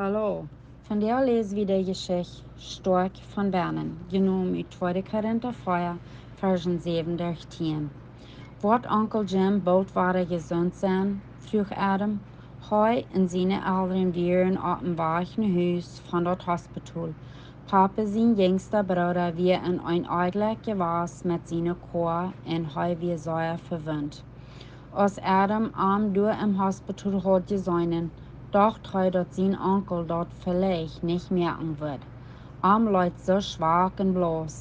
Hallo, vandaag lezen we de Geschichte Stoakj van Bennen, genomen uit 2 Korinta 4, versen 7-10. Wordt onkel Jim bald gezond zijn? Vroeg Adam. Hij en zijn ouderen dieren op een weg naar huis van dat hospital. Papa zijn jongste broeder weer in een eigenlijk gewas met zijn koor en hij weer zeer verwund. Als Adam door im Hospital had gezien, dacht hij dat zijn onkel dat vielleicht niet merken wird. Leid so schwach en bloß,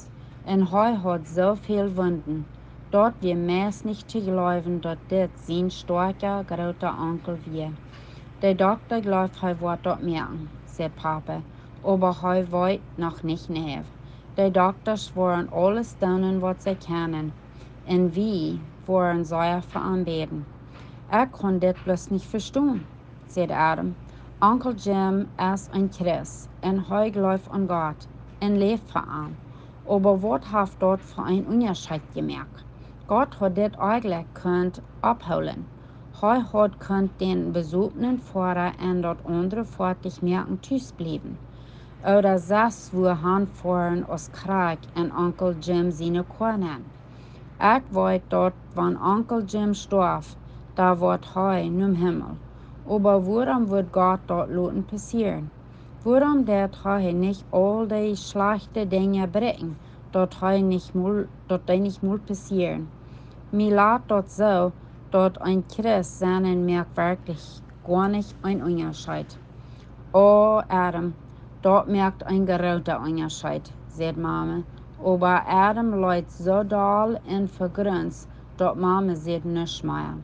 en hij had zoveel wunden, dat wir meest niet te geloven dat dit zijn starke grote onkel weer. De dokter gelooft hij wordt dat merken, zei papa, aber hij weet nog niet neer. De dokters worden alles doen wat ze kunnen, en wie worden zeer veranbeden. Ik kon dit bloß niet verstaan, zei Adam. Onkel Jim is een Christ en hij gelooft aan God en leeft voor hem. Aber wat heeft dat voor een onderscheid gemerkt? God had dit eigenlijk kunt ophouden. Hij had kunt den bezoekenen voeren en dat andere voortig merken thuisblijven. Oder zelfs wir han voeren als krijg en onkel Jim zijn konen. Ik weet dat wanneer onkel Jim stierf, da wordt hij num Himmel. Aber waarom wird Gott dat laten passieren? Waarom deed hij niet al die slechte dingen brengen, dat die niet moet passieren? Mir laat dat zo, dat een Christ zijn merkt wirklich gar nicht ein Unterschied. Oh, Adam, dat merkt een grote Unterschied, zei Mama. Aber Adam leidt so doll en vergrunzt, dat Mama zegt nichts mehr.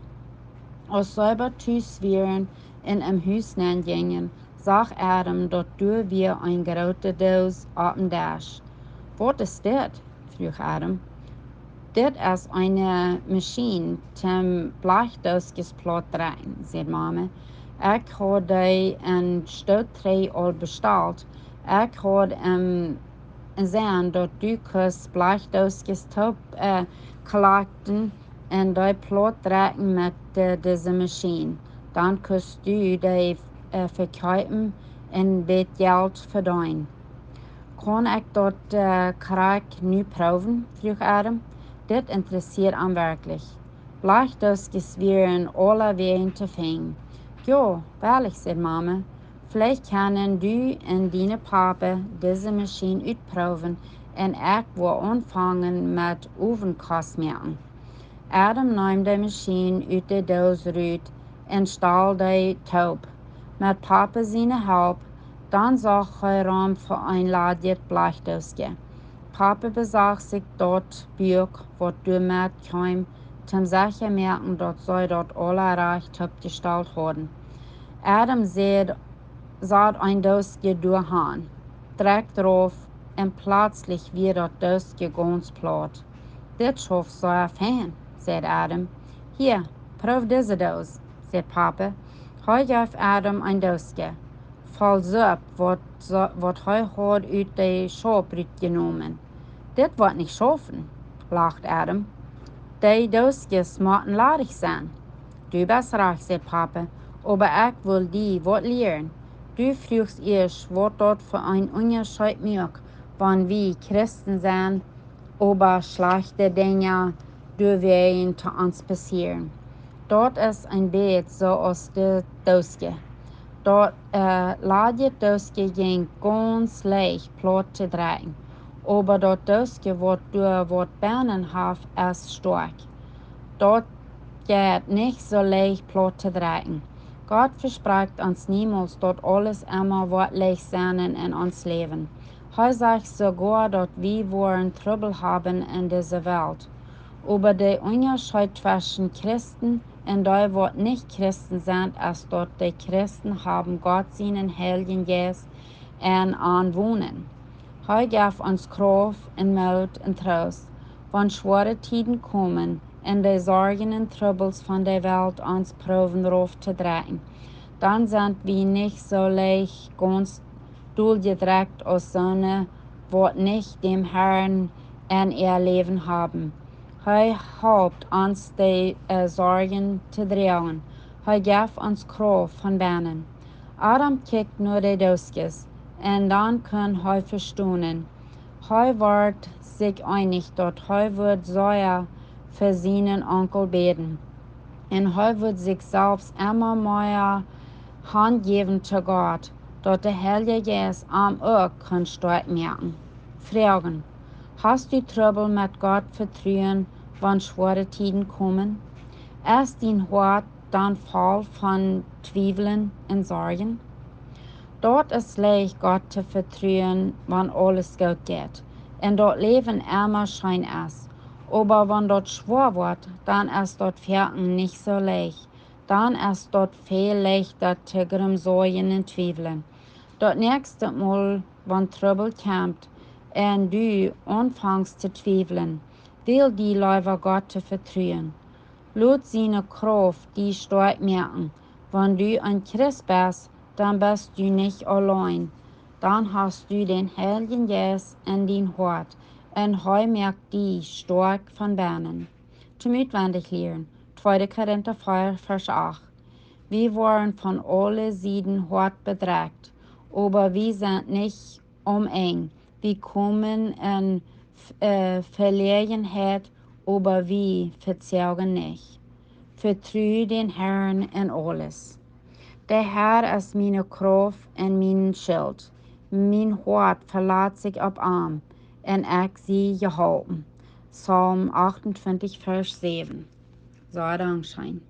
Als selber thuis wären en im Huis gingen, zag Adam dat weer een grote doos op een dash. Wat is dit? Vroeg Adam. Dit is een machine zum Blechdoosjes plat draaien, zei Mama. Ik had die in Stoakj al besteld. Ik had zien dat du kus Blechdoosjes top collecten en die plat draaien met deze machine. Dan kus du die verkopen en met geld verdienen. Kan ik dat krijg nu proeven? Vroeg Adam. Dit interesseert hem werkelijk. Blechdoosjes wären alle wegen te vinden. Ja, wahrlich, zei Mama. Vielleicht können du en deine Papa deze machine uitproeven en ik wil aanvangen met ovenkast merken. Adam nam de machine uit de doos uit en stal die taub. Met Papa zijn hulp, dan zag hij raam voor een ladiert Blechdoosje. Papa bezag zich dat buik wat du met kwam, zum sicher merken dat zij dat alle recht opgesteld hadden. Adam zat een doosje doorhaan, trekt erop en plötzlich weer dat doosje ganz plat. Dit schoft zo fijn, zei Adam. Hier, proef deze doos, zei papa. Hij gaf Adam een doosje. Vals op wat hij had uit de shop genomen. Dit wordt niet schaffen, lacht Adam. Die doosjes moeten ladig zijn. Du bist recht, zei papa, aber ik wil die wat leren. Du vroegst eerst wat dat voor een onderscheid maakt, wanneer we Christen zijn, aber slechte dingen durven te ons passieren. Dat is een beetje zoals de doosje. Dat laatje doosje ging ganz leicht plat te draaien. Aber dat doosje wat door wat Bennen heeft is sterk. Dat gaat niet zo leicht plat te draaien. Gott verspricht uns niemals, dat alles immer wat leicht zijn in ons leven. Hij zegt sogar dat we worden Trouble haben in dieser Welt. Aber der Unterschied zwischen Christen und die, wat nicht Christen sind, ist, dass die Christen haben Gott seinen Heiligen Geist en aanwohnen. Hij gaf uns Kraft en Mut en Trost, wanneer schwere tijden komen en de Sorgen en Troubles van der Welt uns proben rauf te draaien. Dan sind wir nicht so leicht ganz durchgedrückt als Sonne, wat nicht dem Herrn en ihr Leben haben. Hij helpt ons de zorgen te dragen. Hij gaf ons kracht van binnen. Adam kijkt naar de doosjes en dan kan hij verstonen. Hij wordt zich einig dat hij wordt zeer voor zijn onkel beten. En hij wordt zichzelf immer meer hand geven zu Gott, dat de Heilige Geist ook kan stark merken. Fragen. Hast du Trouble mit Gott vertrauen, wann schwere Tiden kommen? Ist dein Hart dann voll von Zweifeln und Sorgen? Dort ist leicht, Gott zu vertrauen, wann alles gut geht. Und dort Leben immer schein ist. Aber wenn dort schwer wird, dann ist dort Verken nicht so leicht. Dann ist dort viel leichter zu Sorgen und Zweifeln. Dort nächste Mal, wenn Trouble kommt, und du anfängst zu zweifeln, will die Leute Gott zu vertrauen. Laut seine Kraft die stark merken. Wenn du ein Christ bist, dann bist du nicht allein. Dann hast du den Heiligen Geist in dein Hart und er merkt die stark von Bennen. Zum Utwendig lernen. 2. Korinta 4, Vers 8. Wir waren von allen Seiten hart bedrängt, aber wir sind nicht eng. Wir kommen in Verlegenheit, aber wir verzagen nicht. Vertraue den Herrn in alles. Der Herr ist meine Kraft und mein Schild. Mein Hart verlässt sich auf Arm, und ich sie gehalten. Psalm 28, Vers 7. So Dankeschön.